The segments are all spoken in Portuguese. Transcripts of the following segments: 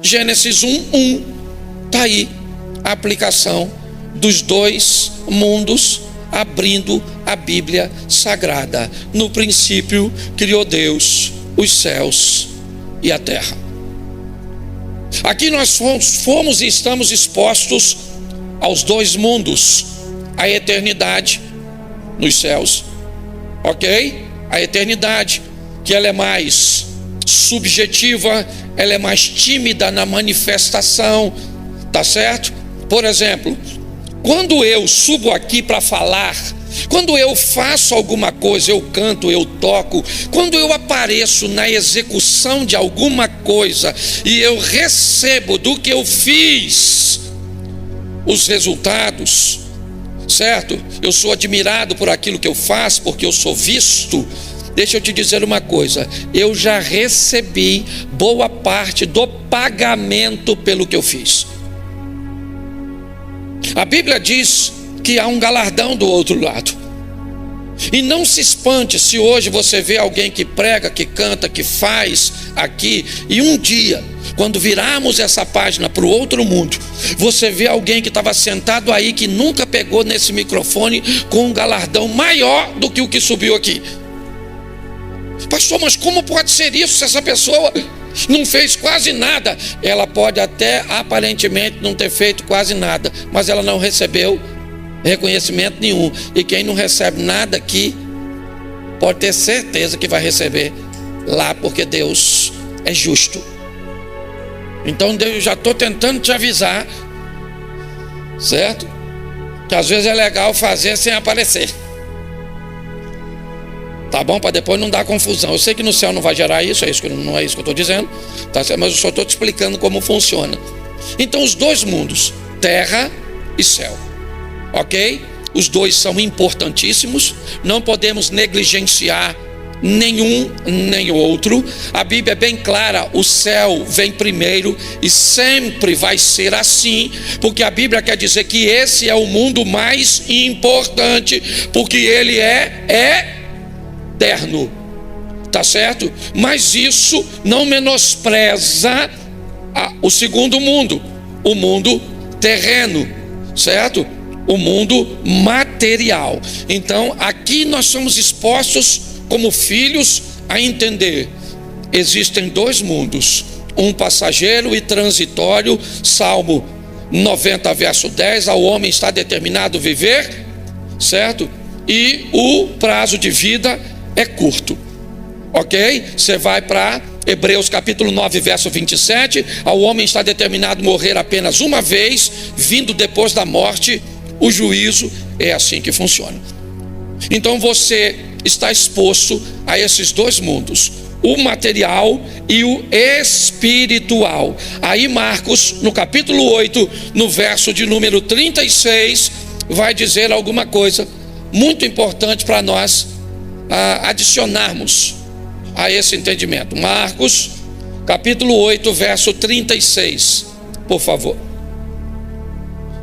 Gênesis 1:1. Está aí a aplicação dos dois mundos, abrindo a Bíblia Sagrada. No princípio criou Deus os céus e a terra. Aqui nós fomos e estamos expostos aos dois mundos, a eternidade nos céus, ok? A eternidade, que ela é mais subjetiva, ela é mais tímida na manifestação, tá certo? Por exemplo, quando eu subo aqui para falar, quando eu faço alguma coisa, eu canto, eu toco, quando eu apareço na execução de alguma coisa e eu recebo do que eu fiz os resultados, certo? Eu sou admirado por aquilo que eu faço, porque eu sou visto. Deixa eu te dizer uma coisa, eu já recebi boa parte do pagamento pelo que eu fiz. A Bíblia diz que há um galardão do outro lado. E não se espante se hoje você vê alguém que prega, que canta, que faz aqui, e um dia, quando virarmos essa página para o outro mundo, você vê alguém que estava sentado aí, que nunca pegou nesse microfone, com um galardão maior do que o que subiu aqui. Pastor, mas como pode ser isso se essa pessoa não fez quase nada? Ela pode até aparentemente não ter feito quase nada, mas ela não recebeu reconhecimento nenhum. E quem não recebe nada aqui pode ter certeza que vai receber lá, porque Deus é justo. Então eu já estou tentando te avisar, certo? Que às vezes é legal fazer sem aparecer, tá bom? Para depois não dar confusão. Eu sei que no céu não vai gerar isso, não é isso que eu estou dizendo, tá certo? Mas eu só estou te explicando como funciona. Então os dois mundos, terra e céu, ok? Os dois são importantíssimos, não podemos negligenciar nenhum nem outro. A Bíblia é bem clara, o céu vem primeiro e sempre vai ser assim, porque a Bíblia quer dizer que esse é o mundo mais importante, porque ele é eterno, tá certo? Mas isso não menospreza o segundo mundo, o mundo terreno, certo? O mundo material. Então aqui nós somos expostos como filhos a entender, existem dois mundos, um passageiro e transitório. Salmo 90 verso 10, ao homem está determinado viver, certo? E o prazo de vida é curto, ok? Você vai para Hebreus capítulo 9 verso 27, ao homem está determinado morrer apenas uma vez, vindo depois da morte o juízo. É assim que funciona. Então você está exposto a esses dois mundos, o material e o espiritual. Aí Marcos, no capítulo 8, no verso de número 36, vai dizer alguma coisa muito importante para nós adicionarmos a esse entendimento. Marcos, capítulo 8, verso 36, por favor.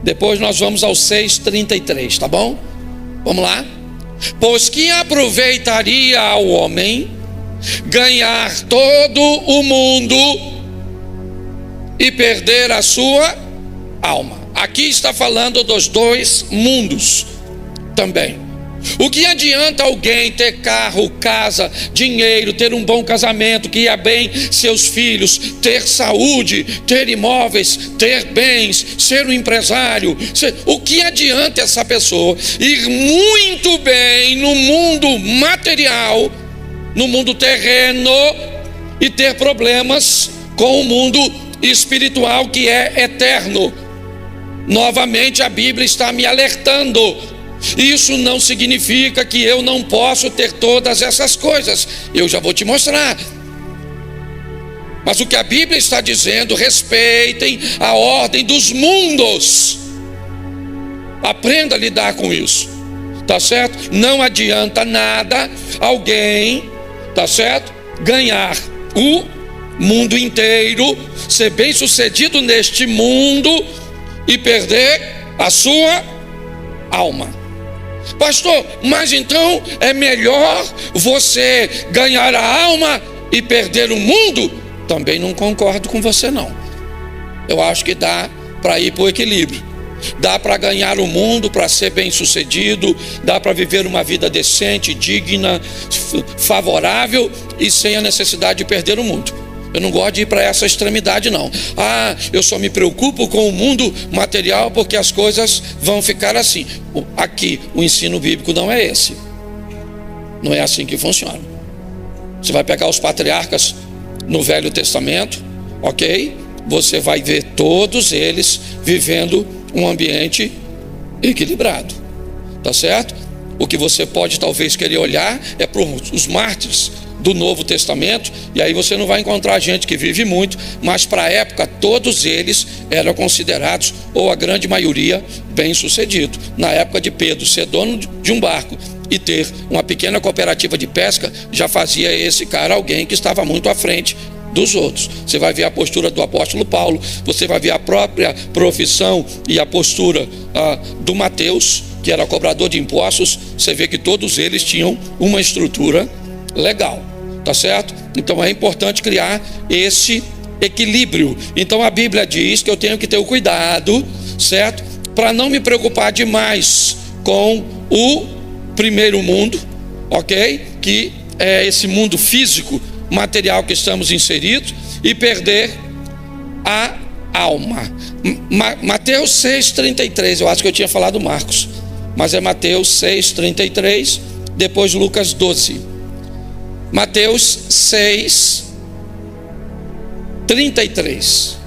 Depois nós vamos ao 6:33, tá bom? Vamos lá? Pois que aproveitaria ao homem ganhar todo o mundo e perder a sua alma. Aqui está falando dos dois mundos também. O que adianta alguém ter carro, casa, dinheiro, ter um bom casamento, que ia bem seus filhos, ter saúde, ter imóveis, ter bens, ser um empresário? O que adianta essa pessoa ir muito bem no mundo material, no mundo terreno, e ter problemas com o mundo espiritual, que é eterno? Novamente a Bíblia está me alertando. Isso não significa que eu não posso ter todas essas coisas. Eu já vou te mostrar. Mas o que a Bíblia está dizendo, respeitem a ordem dos mundos. Aprenda a lidar com isso, tá certo? Não adianta nada alguém, tá certo, ganhar o mundo inteiro, ser bem sucedido neste mundo e perder a sua alma. Pastor, mas então é melhor você ganhar a alma e perder o mundo? Também não concordo com você não. Eu acho que dá para ir para o equilíbrio. Dá para ganhar o mundo, para ser bem sucedido, dá para viver uma vida decente, digna, favorável e sem a necessidade de perder o mundo. Eu não gosto de ir para essa extremidade, não. Eu só me preocupo com o mundo material porque as coisas vão ficar assim. Aqui, o ensino bíblico não é esse. Não é assim que funciona. Você vai pegar os patriarcas no Velho Testamento, ok? Você vai ver todos eles vivendo um ambiente equilibrado, tá certo? O que você pode talvez querer olhar é para os mártires do Novo Testamento, e aí você não vai encontrar gente que vive muito, mas para a época todos eles eram considerados, ou a grande maioria, bem-sucedido. Na época de Pedro, ser dono de um barco e ter uma pequena cooperativa de pesca, já fazia esse cara alguém que estava muito à frente dos outros. Você vai ver a postura do apóstolo Paulo, você vai ver a própria profissão e a postura do Mateus, que era cobrador de impostos. Você vê que todos eles tinham uma estrutura legal, tá certo? Então é importante criar esse equilíbrio. Então a Bíblia diz que eu tenho que ter o cuidado, certo? Para não me preocupar demais com o primeiro mundo, ok? Que é esse mundo físico, material que estamos inseridos, e perder a alma. Mateus 6,33, eu acho que eu tinha falado Marcos, mas é Mateus 6,33, depois Lucas 12. Mateus 6,33.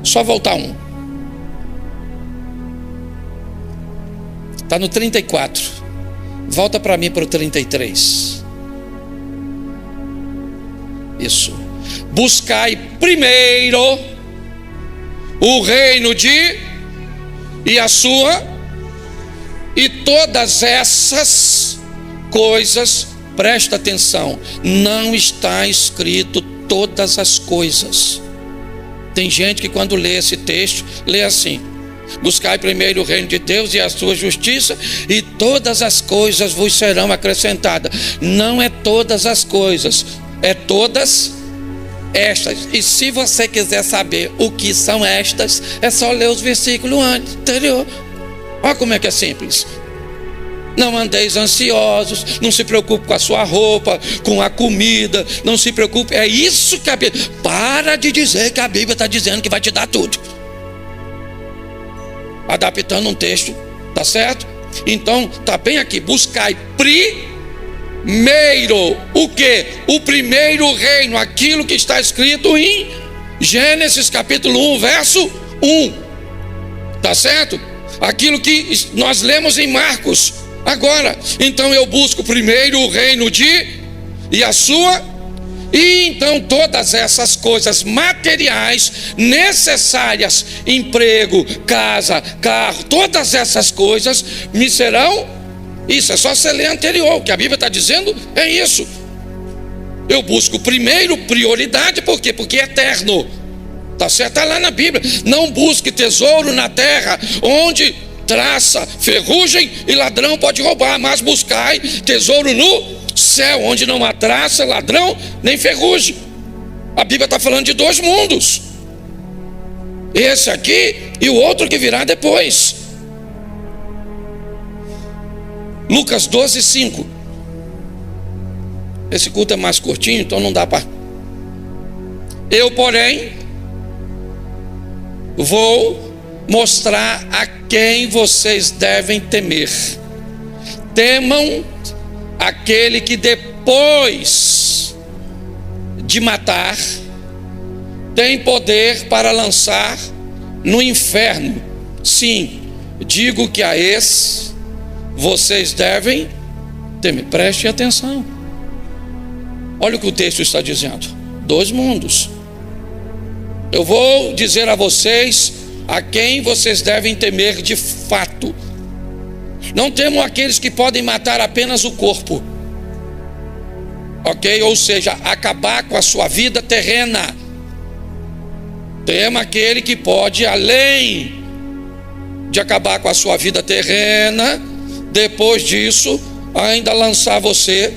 Só voltar um. Está no 34. Volta para mim para o 33. Isso. Buscai primeiro o reino e a sua, e todas essas coisas, presta atenção, não está escrito todas as coisas. Tem gente que quando lê esse texto, lê assim: buscai primeiro o reino de Deus e a sua justiça, e todas as coisas vos serão acrescentadas. Não é todas as coisas, é todas estas. E se você quiser saber o que são estas, é só ler os versículos anterior. Olha como é que é simples. Não andeis ansiosos, não se preocupe com a sua roupa, com a comida, não se preocupe. É isso que a Bíblia... Para de dizer que a Bíblia está dizendo que vai te dar tudo. Adaptando um texto, tá certo? Então, tá bem aqui: buscai primeiro o que? O primeiro reino, aquilo que está escrito em Gênesis capítulo 1, verso 1, tá certo? Aquilo que nós lemos em Marcos agora. Então eu busco primeiro o reino e a sua, e então todas essas coisas materiais necessárias, emprego, casa, carro, todas essas coisas me serão. Isso é só você ler anterior. O que a Bíblia está dizendo é isso. Eu busco primeiro prioridade, por quê? Porque é eterno, tá certo? Está lá na Bíblia. Não busque tesouro na terra, onde traça, ferrugem e ladrão pode roubar, mas buscai tesouro no céu, onde não há traça, ladrão nem ferrugem. A Bíblia está falando de dois mundos, esse aqui e o outro que virá depois. Lucas 12, 5. Esse culto é mais curtinho, então não dá para... Eu, porém, vou mostrar a quem vocês devem temer. Temam aquele que depois de matar tem poder para lançar no inferno. Sim, digo que a esse vocês devem temer. Preste atenção. Olha o que o texto está dizendo: dois mundos. Eu vou dizer a vocês a quem vocês devem temer de fato. Não temam aqueles que podem matar apenas o corpo, ok? Ou seja, acabar com a sua vida terrena. Tema aquele que pode, além de acabar com a sua vida terrena, depois disso ainda lançar você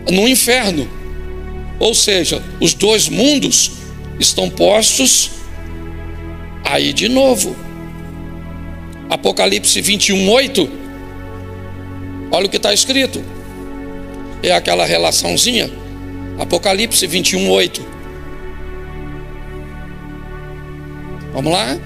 no inferno. Ou seja, os dois mundos estão postos Aí de novo, Apocalipse 21:8, olha o que está escrito. É aquela relaçãozinha, Apocalipse 21:8. Vamos lá?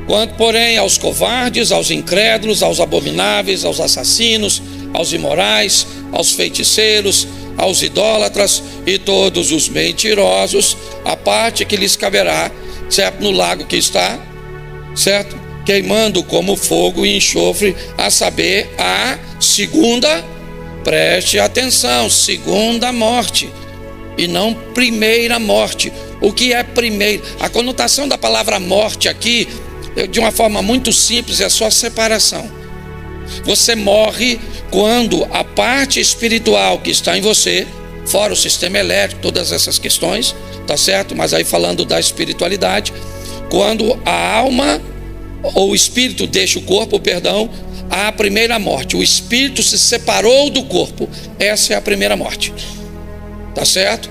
Quanto, porém, aos covardes, aos incrédulos, aos abomináveis, aos assassinos, aos imorais, aos feiticeiros, aos idólatras e todos os mentirosos, a parte que lhes caberá, certo, no lago que está, certo, queimando como fogo e enxofre, a saber, a segunda, preste atenção, segunda morte, e não primeira morte. O que é primeiro? A conotação da palavra morte aqui, de uma forma muito simples, é só separação. Você morre quando a parte espiritual que está em você, fora o sistema elétrico, todas essas questões, tá certo? Mas aí falando da espiritualidade, quando a alma ou o espírito deixa o corpo, perdão, há a primeira morte. O espírito se separou do corpo. Essa é a primeira morte. Tá certo?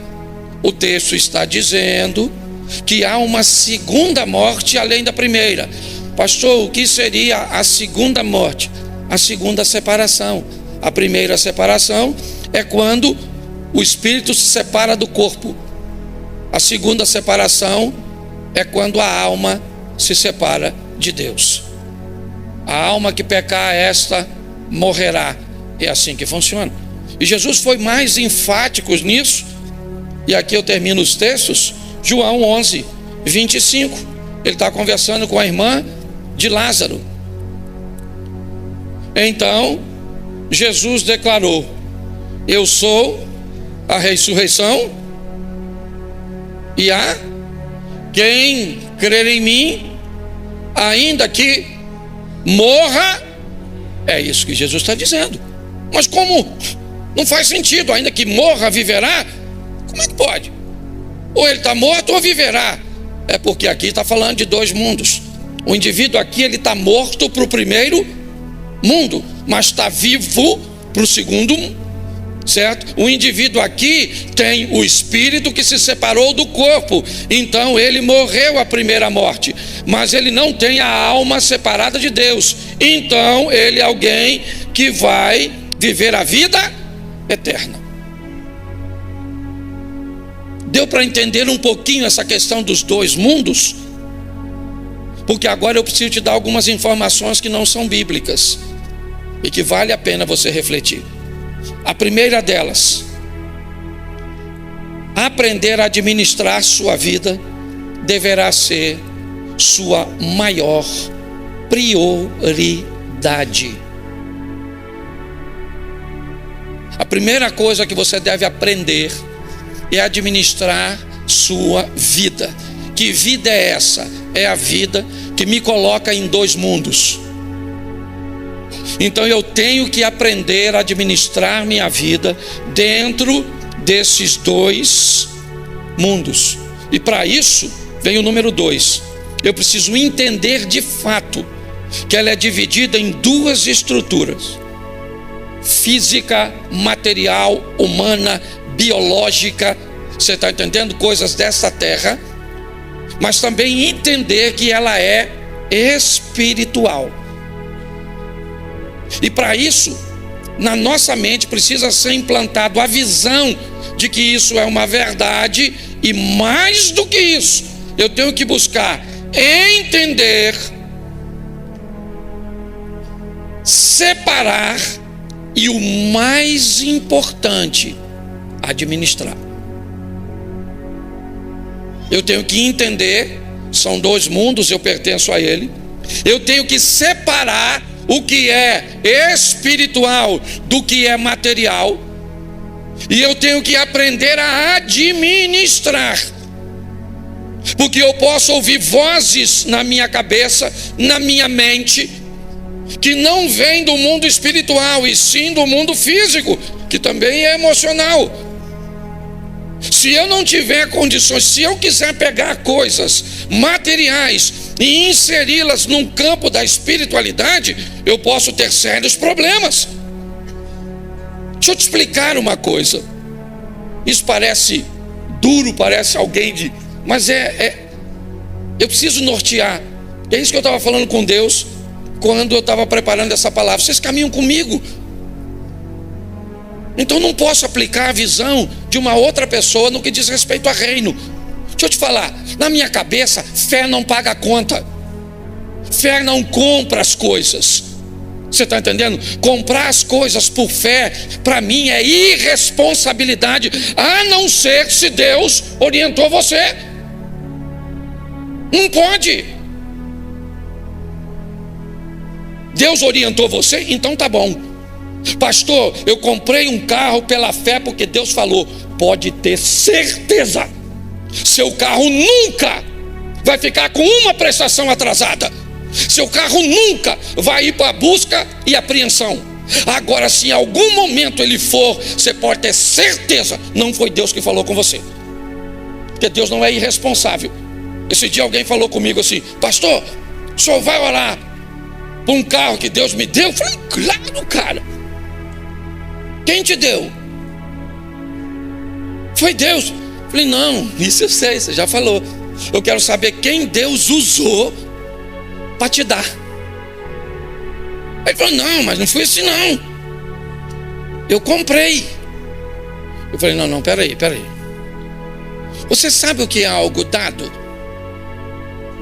O texto está dizendo que há uma segunda morte além da primeira. Pastor, o que seria a segunda morte? A segunda separação. A primeira separação é quando o espírito se separa do corpo. A segunda separação é quando a alma se separa de Deus. A alma que pecar, esta morrerá. É assim que funciona. E Jesus foi mais enfático nisso. E aqui eu termino os textos. João 11:25. Ele está conversando com a irmã de Lázaro. Então Jesus declarou: eu sou a ressurreição e a quem crer em mim, ainda que morra. É isso que Jesus está dizendo. Mas como? Não faz sentido. Ainda que morra, viverá? Como é que pode? Ou ele está morto ou viverá. É porque aqui está falando de dois mundos. O indivíduo aqui, ele está morto para o primeiro mundo, mas está vivo para o segundo mundo, certo? O indivíduo aqui tem o espírito que se separou do corpo, então ele morreu a primeira morte, mas ele não tem a alma separada de Deus, então ele é alguém que vai viver a vida eterna. Deu para entender um pouquinho essa questão dos dois mundos? Porque agora eu preciso te dar algumas informações que não são bíblicas e que vale a pena você refletir. A primeira delas: aprender a administrar sua vida deverá ser sua maior prioridade. A primeira coisa que você deve aprender é administrar sua vida. Que vida é essa? É a vida que me coloca em dois mundos. Então eu tenho que aprender a administrar minha vida dentro desses dois mundos. E para isso vem o número 2. Eu preciso entender de fato que ela é dividida em duas estruturas: física, material, humana, biológica. Você está entendendo? Coisas dessa terra. Mas também entender que ela é espiritual. E para isso, na nossa mente precisa ser implantado a visão de que isso é uma verdade. E mais do que isso, eu tenho que buscar entender, separar e, o mais importante, administrar. Eu tenho que entender, são dois mundos, eu pertenço a ele. Eu tenho que separar o que é espiritual do que é material. E eu tenho que aprender a administrar. Porque eu posso ouvir vozes na minha cabeça, na minha mente, que não vêm do mundo espiritual, e sim do mundo físico, que também é emocional. Se eu não tiver condições, se eu quiser pegar coisas materiais e inseri-las num campo da espiritualidade, eu posso ter sérios problemas. Deixa eu te explicar uma coisa. Isso parece duro, parece alguém de... Mas Eu preciso nortear. É isso que eu estava falando com Deus quando eu estava preparando essa palavra. Vocês caminham comigo. Então não posso aplicar a visão de uma outra pessoa no que diz respeito a reino. Deixa eu te falar, na minha cabeça, fé não paga a conta. Fé não compra as coisas. Você está entendendo? Comprar as coisas por fé, para mim é irresponsabilidade, a não ser se Deus orientou você. Não pode. Deus orientou você? Então tá bom. Pastor, eu comprei um carro pela fé porque Deus falou. Pode ter certeza, seu carro nunca vai ficar com uma prestação atrasada. Seu carro nunca vai ir para busca e apreensão. Agora, se em algum momento ele for, você pode ter certeza, não foi Deus que falou com você, porque Deus não é irresponsável. Esse dia alguém falou comigo assim: pastor, o senhor vai orar por um carro que Deus me deu? Eu falei: claro, cara. Quem te deu? Foi Deus. Eu falei: não, isso eu sei, você já falou. Eu quero saber quem Deus usou para te dar. Aí ele falou: não, mas não foi assim não, eu comprei. Eu falei: não, peraí. Você sabe o que é algo dado?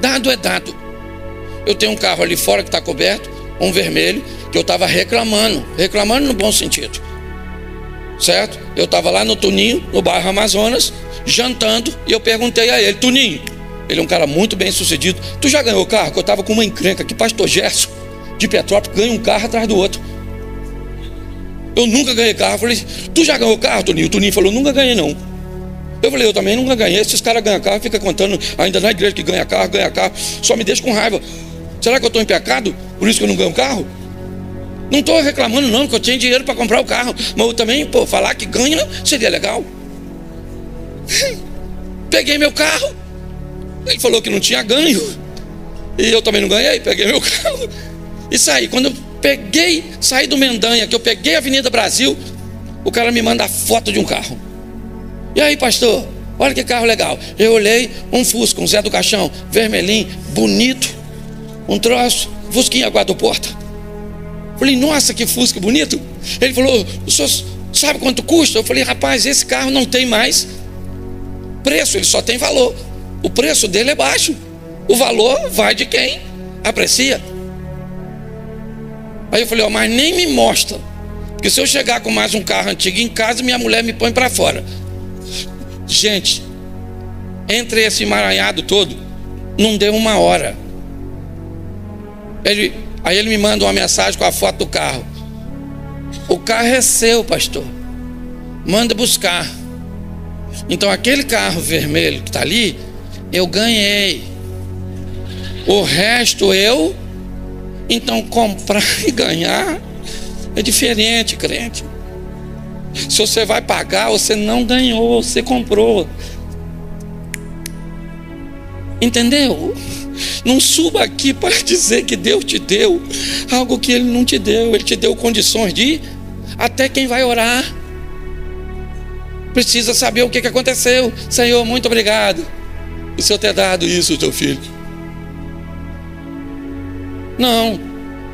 Dado é dado. Eu tenho um carro ali fora que está coberto, um vermelho, que eu estava reclamando no bom sentido, certo? Eu estava lá no Tuninho, no bairro Amazonas, jantando, e eu perguntei a ele: Tuninho, ele é um cara muito bem sucedido, tu já ganhou carro? Porque eu estava com uma encrenca que pastor Gerson de Petrópolis ganha um carro atrás do outro. Eu nunca ganhei carro. Eu falei: tu já ganhou carro, Tuninho? O Tuninho falou: nunca ganhei não. Eu falei: eu também nunca ganhei. Esses caras ganham carro, fica contando ainda na igreja que ganha carro, só me deixa com raiva. Será que eu estou em pecado? Por isso que eu não ganho carro? Não estou reclamando não, porque eu tinha dinheiro para comprar o carro, mas eu também, falar que ganha seria legal. Peguei meu carro, ele falou que não tinha ganho, e eu também não ganhei. Peguei meu carro e saí. Quando eu saí do Mendanha, que eu peguei a Avenida Brasil, o cara me manda a foto de um carro. E aí, pastor, olha que carro legal. Eu olhei, um Fusca, um Zé do Caixão, vermelhinho, bonito, um troço, Fusquinha guarda-porta. Falei: nossa, que Fusca bonito. Ele falou: o senhor sabe quanto custa? Eu falei: rapaz, esse carro não tem mais preço, ele só tem valor. O preço dele é baixo, o valor vai de quem aprecia. Aí eu falei: mas nem me mostra, porque se eu chegar com mais um carro antigo em casa, minha mulher me põe para fora. Gente, entre esse emaranhado todo, não deu uma hora. Aí ele me manda uma mensagem com a foto do carro: o carro é seu, pastor, manda buscar. Então aquele carro vermelho que está ali, eu ganhei. O resto eu... Então comprar e ganhar é diferente, crente. Se você vai pagar, você não ganhou, você comprou. Entendeu? Não suba aqui para dizer que Deus te deu algo que Ele não te deu. Ele te deu condições de... Até quem vai orar precisa saber o que aconteceu. Senhor, muito obrigado o Senhor ter dado isso ao teu filho. Não,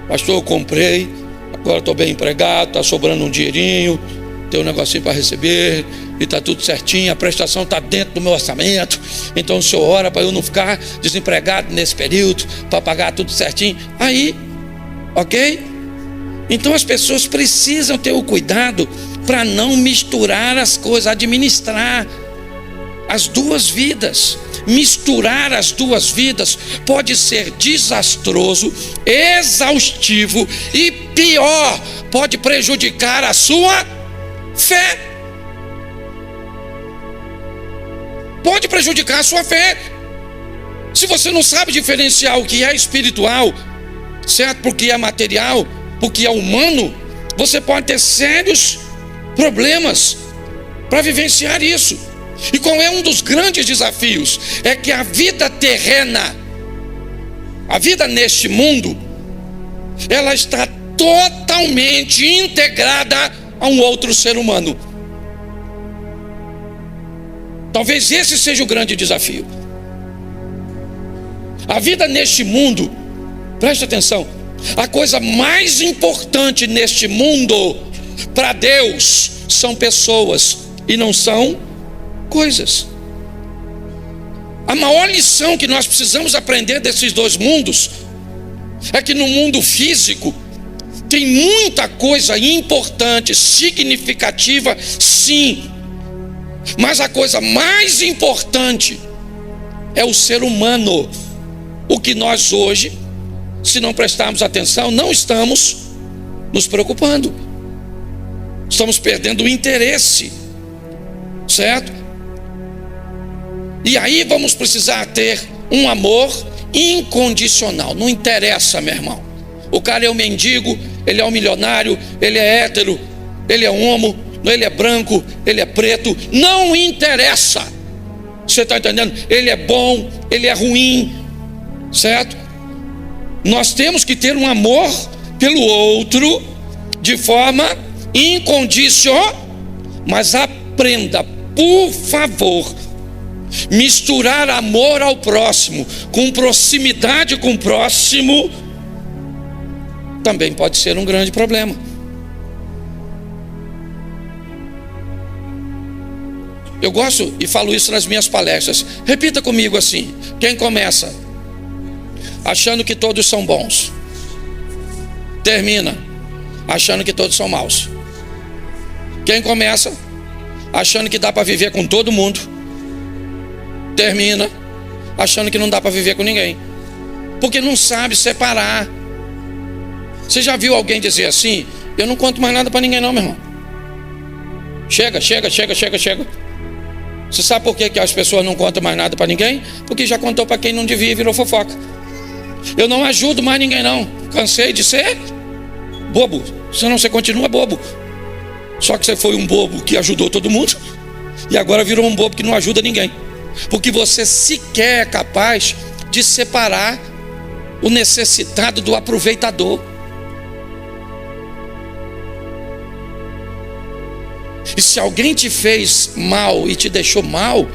pastor, eu comprei, agora estou bem empregado, está sobrando um dinheirinho, tem um negocinho para receber, e está tudo certinho, a prestação está dentro do meu orçamento, então o senhor ora para eu não ficar desempregado nesse período, para pagar tudo certinho. Aí, ok? Então as pessoas precisam ter o cuidado para não misturar as coisas, administrar as duas vidas. Misturar as duas vidas pode ser desastroso, exaustivo e pior, pode prejudicar a sua fé. Pode prejudicar a sua fé. Se você não sabe diferenciar o que é espiritual, certo? Porque é material, porque é humano, você pode ter sérios problemas para vivenciar isso. E qual é um dos grandes desafios? É que a vida terrena, a vida neste mundo, ela está totalmente integrada a um outro ser humano. Talvez esse seja o grande desafio. A vida neste mundo, preste atenção, a coisa mais importante neste mundo para Deus são pessoas e não são coisas. A maior lição que nós precisamos aprender desses dois mundos é que no mundo físico tem muita coisa importante, significativa, sim, mas a coisa mais importante é o ser humano. O que nós hoje, se não prestarmos atenção, não estamos nos preocupando. Estamos perdendo o interesse, certo? E aí vamos precisar ter um amor incondicional. Não interessa, meu irmão. O cara é um mendigo, ele é um milionário, ele é hétero, ele é homo, ele é branco, ele é preto. Não interessa. Você está entendendo? Ele é bom, ele é ruim, certo? Nós temos que ter um amor pelo outro de forma incondicional. Mas aprenda, por favor, misturar amor ao próximo com proximidade com o próximo também pode ser um grande problema. Eu gosto e falo isso nas minhas palestras. Repita comigo assim: quem começa achando que todos são bons, termina achando que todos são maus. Quem começa achando que dá para viver com todo mundo, termina achando que não dá para viver com ninguém, porque não sabe separar. Você já viu alguém dizer assim: eu não conto mais nada para ninguém não, meu irmão. Chega. Você sabe por que as pessoas não contam mais nada para ninguém? Porque já contou para quem não devia e virou fofoca. Eu não ajudo mais ninguém não. Cansei de ser bobo. Senão você continua bobo. Só que você foi um bobo que ajudou todo mundo e agora virou um bobo que não ajuda ninguém. Porque você sequer é capaz de separar o necessitado do aproveitador. E se alguém te fez mal e te deixou mal,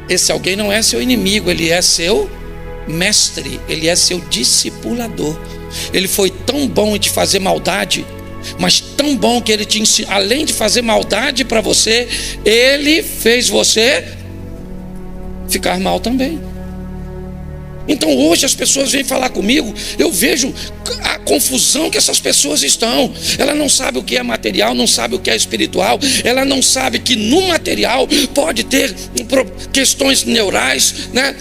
esse alguém não é seu inimigo, ele é seu mestre, ele é seu discipulador. Ele foi tão bom em te fazer maldade, mas tão bom que ele te ensinou, além de fazer maldade para você, ele fez você ficar mal também. Então hoje as pessoas vêm falar comigo, eu vejo a confusão que essas pessoas estão. Ela não sabe o que é material, não sabe o que é espiritual. Ela não sabe que no material pode ter questões neurais, né?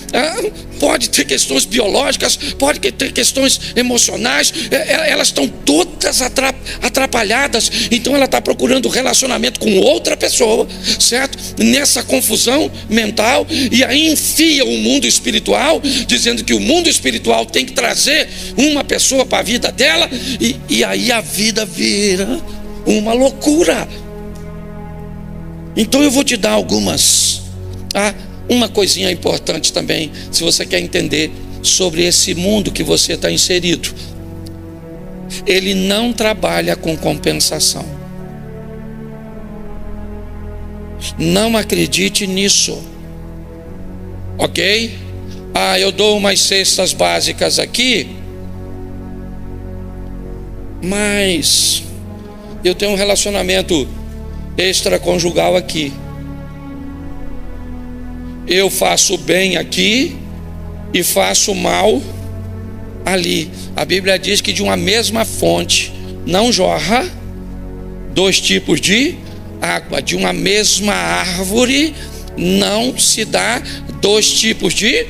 Pode ter questões biológicas, pode ter questões emocionais. Elas estão todas atrapalhadas. Então ela está procurando relacionamento com outra pessoa, certo? Nessa confusão mental. E aí enfia o mundo espiritual, dizendo que o mundo espiritual tem que trazer uma pessoa para a vida dela, e aí a vida vira uma loucura. Então eu vou te dar uma coisinha importante também, se você quer entender sobre esse mundo que você está inserido. Ele não trabalha com compensação. Não acredite nisso, ok? Eu dou umas cestas básicas aqui, mas eu tenho um relacionamento extraconjugal aqui. Eu faço bem aqui e faço mal ali. A Bíblia diz que de uma mesma fonte não jorra dois tipos de água. De uma mesma árvore não se dá dois tipos de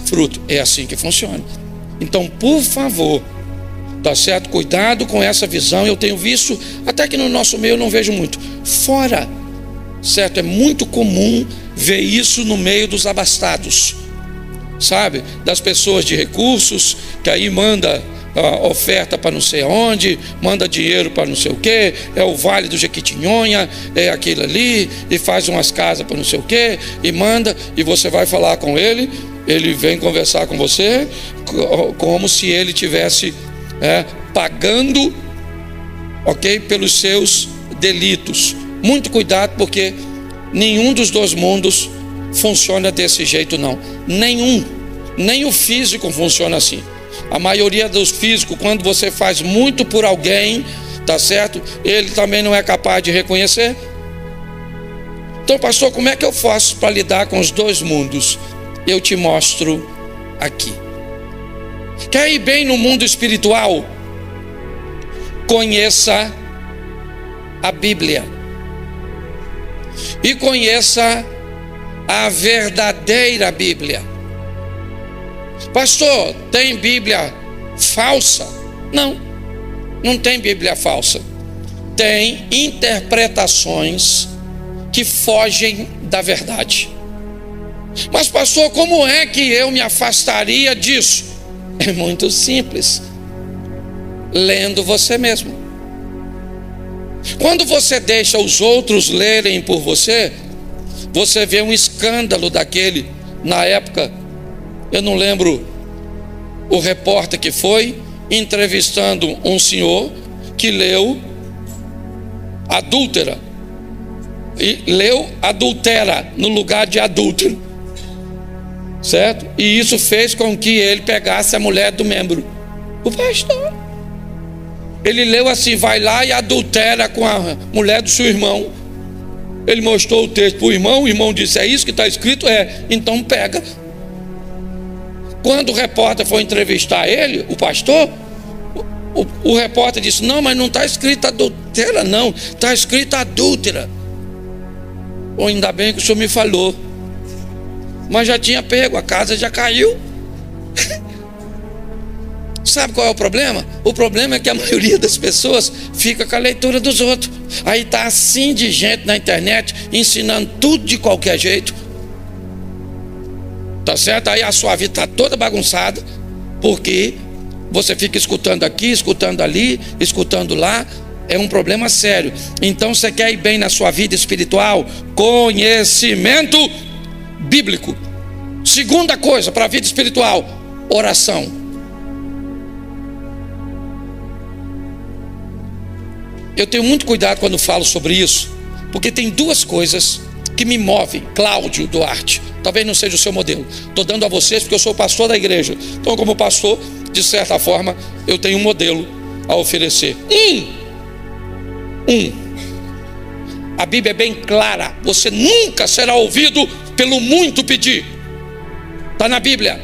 fruto. É assim que funciona. Então, por favor, tá certo? Cuidado com essa visão. Eu tenho visto, até que no nosso meio eu não vejo muito. Fora, certo? É muito comum ver isso no meio dos abastados, sabe? Das pessoas de recursos, que aí manda oferta para não sei onde, manda dinheiro para não sei o que, é o Vale do Jequitinhonha, é aquilo ali, e faz umas casas para não sei o que, e manda, e você vai falar com ele, ele vem conversar com você, como se ele tivesse pagando, ok, pelos seus delitos. Muito cuidado, porque nenhum dos dois mundos funciona desse jeito não, nenhum. Nem o físico funciona assim. A maioria dos físicos, quando você faz muito por alguém, tá certo? Ele também não é capaz de reconhecer. Então, pastor, como é que eu faço para lidar com os dois mundos? Eu te mostro aqui. Quer ir bem no mundo espiritual? Conheça a Bíblia e conheça a verdadeira Bíblia. Pastor, tem Bíblia falsa? Não, não tem Bíblia falsa. Tem interpretações que fogem da verdade. Mas pastor, como é que eu me afastaria disso? É muito simples. Lendo você mesmo. Quando você deixa os outros lerem por você, você vê um escândalo daquele. Na época, eu não lembro o repórter que foi, entrevistando um senhor que leu adúltera. E leu adultera no lugar de adúltero, certo? E isso fez com que ele pegasse a mulher do membro. O pastor, ele leu assim: vai lá e adultera com a mulher do seu irmão. Ele mostrou o texto para o irmão disse: é isso que está escrito? É, então pega. Quando o repórter foi entrevistar ele, o pastor, o repórter disse: não, mas não está escrito adultera, não, está escrito adúltera. Ou ainda bem que o senhor me falou, mas já tinha pego, a casa já caiu. Sabe qual é o problema? O problema é que a maioria das pessoas fica com a leitura dos outros. Aí está assim de gente na internet ensinando tudo de qualquer jeito, tá certo? Aí a sua vida está toda bagunçada, porque você fica escutando aqui, escutando ali, escutando lá. É um problema sério. Então, você quer ir bem na sua vida espiritual? Conhecimento bíblico. Segunda coisa para a vida espiritual: oração. Eu tenho muito cuidado quando falo sobre isso, porque tem duas coisas que me movem. Cláudio Duarte, talvez não seja o seu modelo, estou dando a vocês porque eu sou pastor da igreja. Então, como pastor, de certa forma, eu tenho um modelo a oferecer. A Bíblia é bem clara: você nunca será ouvido pelo muito pedir. Está na Bíblia.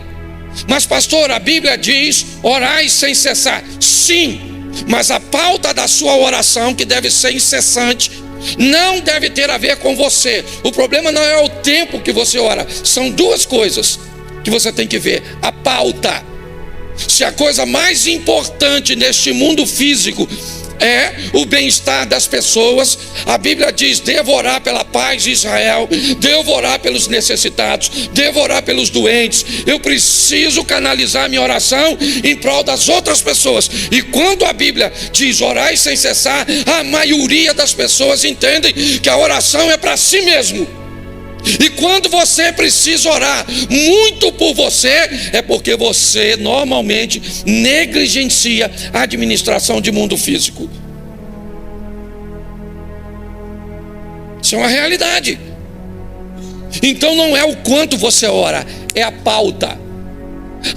Mas pastor, a Bíblia diz: orai sem cessar. Sim, mas a pauta da sua oração, que deve ser incessante, não deve ter a ver com você. O problema não é o tempo que você ora. São duas coisas que você tem que ver: a pauta. Se a coisa mais importante neste mundo físico é o bem-estar das pessoas, a Bíblia diz: devo orar pela paz de Israel, devo orar pelos necessitados, devo orar pelos doentes. Eu preciso canalizar minha oração em prol das outras pessoas. E quando a Bíblia diz orai sem cessar, a maioria das pessoas entendem que a oração é para si mesmo. E quando você precisa orar muito por você, é porque você normalmente negligencia a administração de mundo físico. Isso é uma realidade. Então não é o quanto você ora, é a pauta.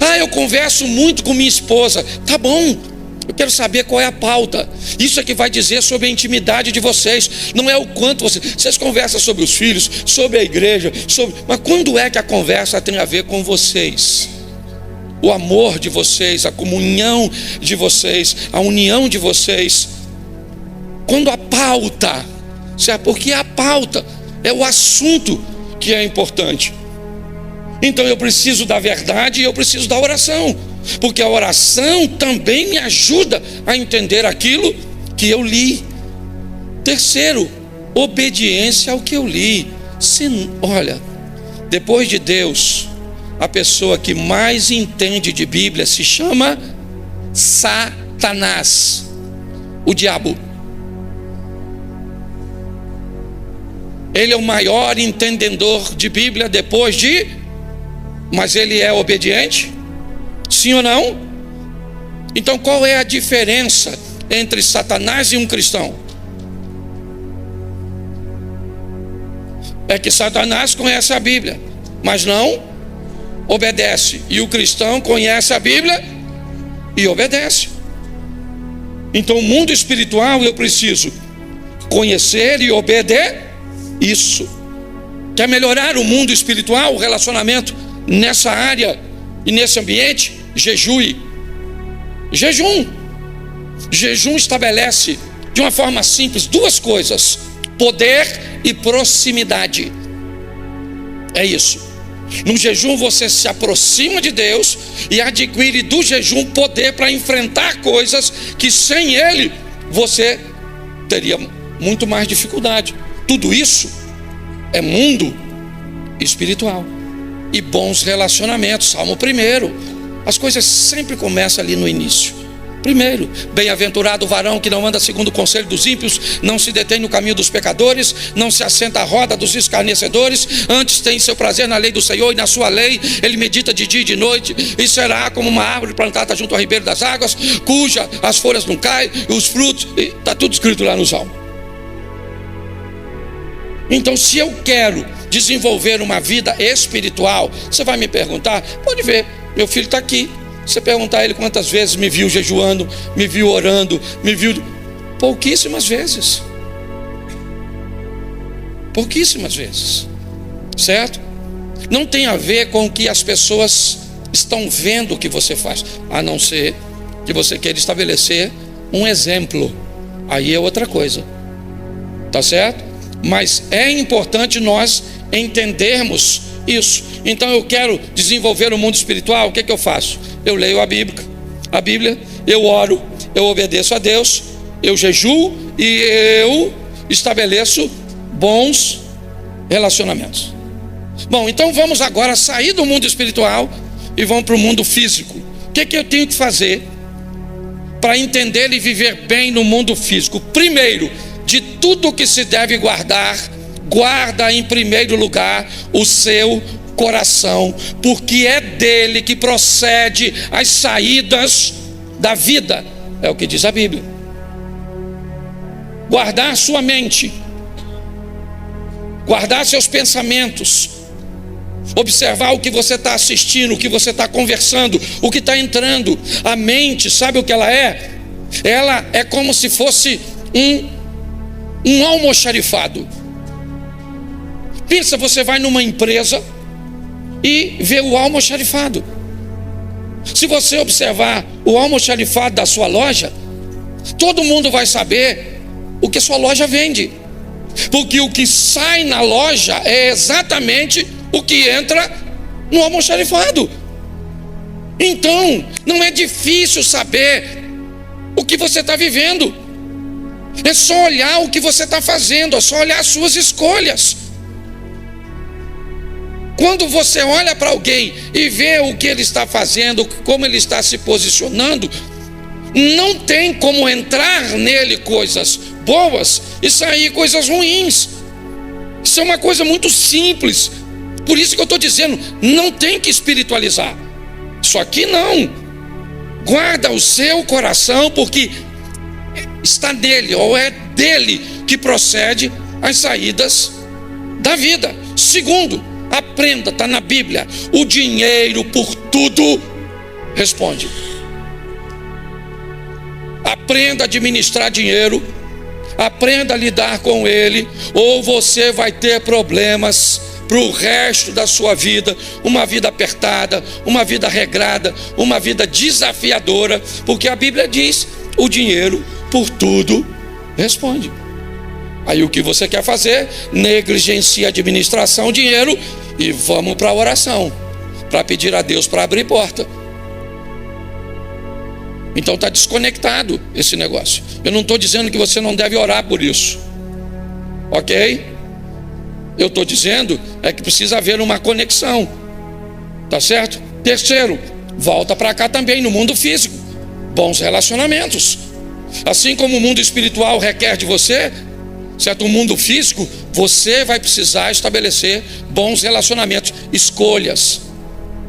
Ah, eu converso muito com minha esposa. Tá bom, eu quero saber qual é a pauta. Isso é que vai dizer sobre a intimidade de vocês. Não é o quanto vocês conversam sobre os filhos, sobre a igreja, mas quando é que a conversa tem a ver com vocês? O amor de vocês, a comunhão de vocês, a união de vocês. Quando a pauta, certo? Porque a pauta é o assunto que é importante. Então eu preciso da verdade e eu preciso da oração, porque a oração também me ajuda a entender aquilo que eu li. Terceiro, obediência ao que eu li. Olha, depois de Deus, a pessoa que mais entende de Bíblia se chama Satanás, o diabo. Ele é o maior entendedor de Bíblia mas ele é obediente? Sim ou não? Então qual é a diferença entre Satanás e um cristão? É que Satanás conhece a Bíblia, mas não obedece. E o cristão conhece a Bíblia e obedece. Então, o mundo espiritual eu preciso conhecer e obedecer isso. Quer melhorar o mundo espiritual, o relacionamento nessa área e nesse ambiente? Jejue. Jejum estabelece de uma forma simples duas coisas: poder e proximidade. É isso. No jejum você se aproxima de Deus e adquire do jejum poder para enfrentar coisas que sem ele você teria muito mais dificuldade. Tudo isso é mundo espiritual e bons relacionamentos. Salmo 1. As coisas sempre começam ali no início. Primeiro, bem-aventurado o varão que não anda segundo o conselho dos ímpios, não se detém no caminho dos pecadores, não se assenta à roda dos escarnecedores, antes tem seu prazer na lei do Senhor, e na sua lei ele medita de dia e de noite, e será como uma árvore plantada junto ao ribeiro das águas, cuja as folhas não caem, e os frutos, está tudo escrito lá no Salmo. Então, se eu quero desenvolver uma vida espiritual, você vai me perguntar, pode ver, meu filho está aqui. Você perguntar a ele quantas vezes me viu jejuando, me viu orando, me viu... Pouquíssimas vezes. Pouquíssimas vezes. Certo? Não tem a ver com o que as pessoas estão vendo que você faz, a não ser que você queira estabelecer um exemplo. Aí é outra coisa. Tá certo? Mas é importante nós entendermos isso. Então eu quero desenvolver o mundo espiritual. O que eu faço? Eu leio a Bíblia, eu oro, eu obedeço a Deus, eu jejuo e eu estabeleço bons relacionamentos. Bom, então vamos agora sair do mundo espiritual e vamos para o mundo físico. O que eu tenho que fazer para entender e viver bem no mundo físico? Primeiro, de tudo que se deve guardar, guarda em primeiro lugar o seu coração, porque é dele que procede as saídas da vida, é o que diz a Bíblia. Guardar sua mente, guardar seus pensamentos, observar o que você está assistindo, o que você está conversando, o que está entrando. A mente, sabe o que ela é? Ela é como se fosse um almoxarifado. Pensa, você vai numa empresa e vê o almoxarifado. Se você observar o almoxarifado da sua loja, todo mundo vai saber o que sua loja vende, porque o que sai na loja é exatamente o que entra no almoxarifado. Então, não é difícil saber o que você está vivendo. É só olhar o que você está fazendo, é só olhar as suas escolhas. Quando você olha para alguém e vê o que ele está fazendo, como ele está se posicionando, não tem como entrar nele coisas boas e sair coisas ruins. Isso é uma coisa muito simples. Por isso que eu estou dizendo, não tem que espiritualizar. Isso aqui não. Guarda o seu coração, porque está nele, ou é dele que procede as saídas da vida. Segundo, aprenda, está na Bíblia, o dinheiro por tudo responde. Aprenda a administrar dinheiro, aprenda a lidar com ele, ou você vai ter problemas para o resto da sua vida. Uma vida apertada, uma vida regrada, uma vida desafiadora, porque a Bíblia diz, o dinheiro por tudo responde. Aí o que você quer fazer? Negligencia a administração, dinheiro, e vamos para a oração, para pedir a Deus para abrir porta. Então está desconectado esse negócio. Eu não estou dizendo que você não deve orar por isso, ok? Eu estou dizendo é que precisa haver uma conexão, tá certo? Terceiro, volta para cá também no mundo físico, bons relacionamentos. Assim como o mundo espiritual requer de você, certo? O mundo físico, você vai precisar estabelecer bons relacionamentos, escolhas.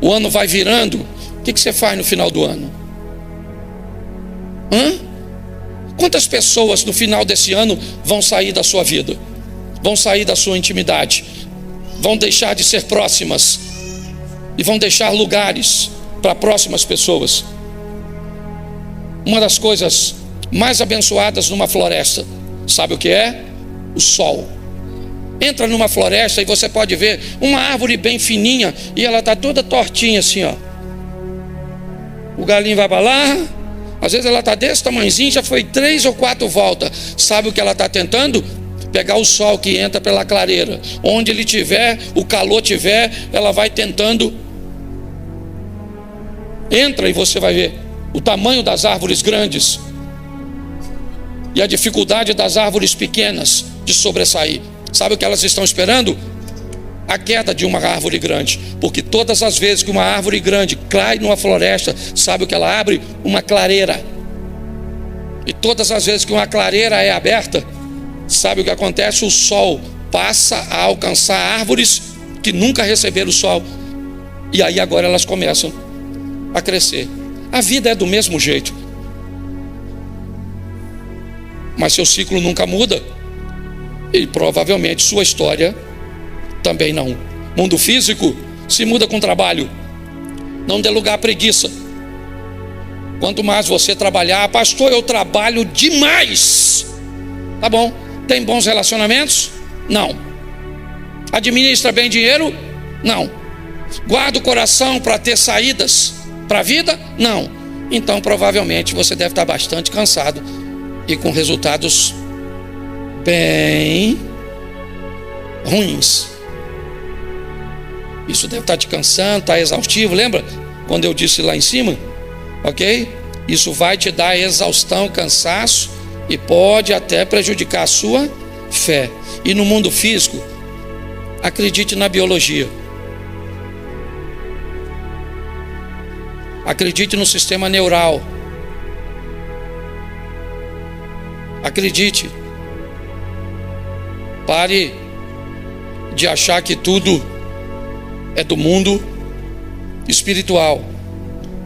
O ano vai virando, o que você faz no final do ano? Quantas pessoas no final desse ano vão sair da sua vida? Vão sair da sua intimidade? Vão deixar de ser próximas? e vão deixar lugares para próximas pessoas. Uma das coisas mais abençoadas numa floresta, sabe o que é? O sol. Entra numa floresta e você pode ver uma árvore bem fininha e ela está toda tortinha assim, ó. O galinho vai para lá, às vezes ela está desse tamanhozinho, já foi 3 ou 4 voltas. Sabe o que ela está tentando? Pegar o sol que entra pela clareira. Onde ele tiver, o calor tiver, ela vai tentando. Entra e você vai ver o tamanho das árvores grandes e a dificuldade das árvores pequenas de sobressair. Sabe o que elas estão esperando? A queda de uma árvore grande. Porque todas as vezes que uma árvore grande cai numa floresta, sabe o que ela abre? Uma clareira. E todas as vezes que uma clareira é aberta, sabe o que acontece? O sol passa a alcançar árvores que nunca receberam o sol. E aí agora elas começam a crescer. A vida é do mesmo jeito. Mas seu ciclo nunca muda. E provavelmente sua história também não. Mundo físico se muda com trabalho. Não dê lugar à preguiça. Quanto mais você trabalhar, pastor, eu trabalho demais. Tá bom. Tem bons relacionamentos? Não. Administra bem dinheiro? Não. Guarda o coração para ter saídas para a vida? Não. Então provavelmente você deve estar bastante cansado e com resultados bem ruins. Isso deve estar te cansando, está exaustivo. Lembra quando eu disse lá em cima? Ok? Isso vai te dar exaustão, cansaço e pode até prejudicar a sua fé. E no mundo físico, acredite na biologia. Acredite no sistema neural. Acredite. Pare de achar que tudo é do mundo espiritual.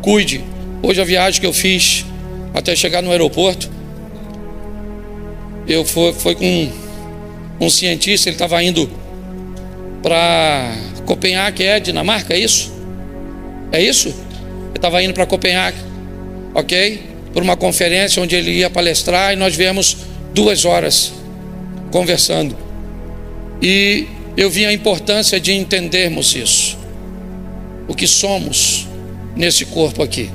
Cuide. Hoje a viagem que eu fiz até chegar no aeroporto, eu fui com um cientista. Ele estava indo para Copenhague, que é Dinamarca, é isso? É isso? Ele estava indo para Copenhague, ok? Por uma conferência onde ele ia palestrar, e nós viemos 2 horas conversando. E eu vi a importância de entendermos isso, o que somos nesse corpo aqui.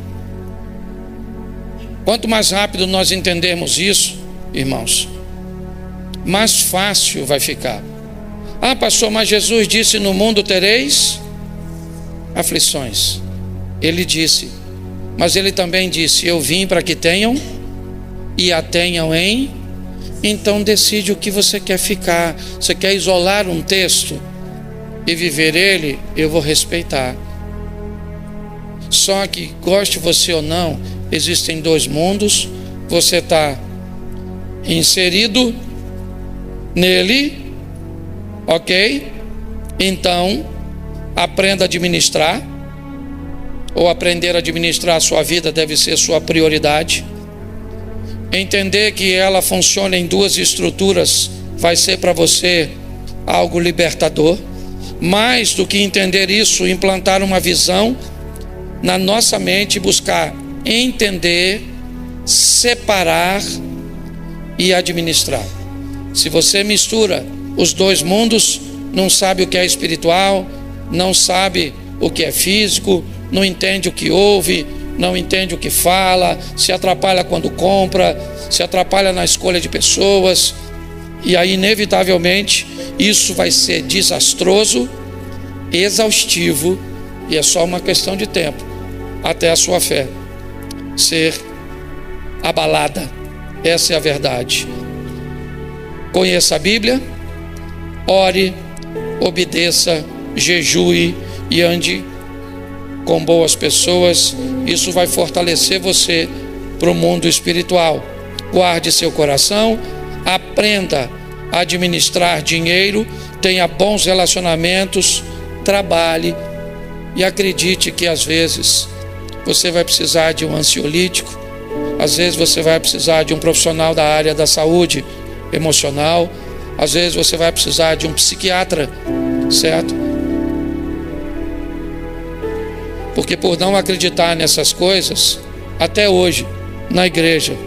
Quanto mais rápido nós entendermos isso, irmãos, mais fácil vai ficar. Ah, pastor, mas Jesus disse: no mundo tereis aflições. Ele disse, mas ele também disse: eu vim para que tenham e a tenham em. Então decide o que você quer ficar. Você quer isolar um texto e viver ele? Eu vou respeitar. Só que, goste você ou não, existem 2 mundos. Você está inserido nele, ok? Então aprenda a administrar, ou aprender a administrar a sua vida deve ser sua prioridade. Entender que ela funciona em 2 estruturas vai ser para você algo libertador. Mais do que entender isso, implantar uma visão na nossa mente, buscar entender, separar e administrar. Se você mistura os 2 mundos, não sabe o que é espiritual, não sabe o que é físico, não entende o que ouve, não entende o que fala, se atrapalha quando compra, se atrapalha na escolha de pessoas, e aí inevitavelmente isso vai ser desastroso, exaustivo, e é só uma questão de tempo até a sua fé ser abalada. Essa é a verdade. Conheça a Bíblia, ore, obedeça, jejue e ande com boas pessoas. Isso vai fortalecer você para o mundo espiritual. Guarde seu coração, aprenda a administrar dinheiro, tenha bons relacionamentos, trabalhe e acredite que às vezes você vai precisar de um ansiolítico, às vezes você vai precisar de um profissional da área da saúde emocional, às vezes você vai precisar de um psiquiatra, certo? Porque por não acreditar nessas coisas, até hoje, na igreja,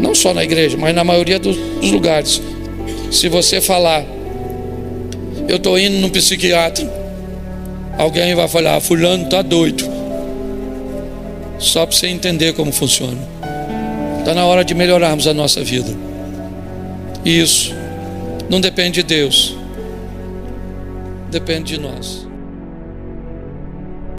não só na igreja, mas na maioria dos lugares, se você falar, eu estou indo num psiquiatra, alguém vai falar, fulano está doido. Só para você entender como funciona. Está na hora de melhorarmos a nossa vida. Isso não depende de Deus, depende de nós.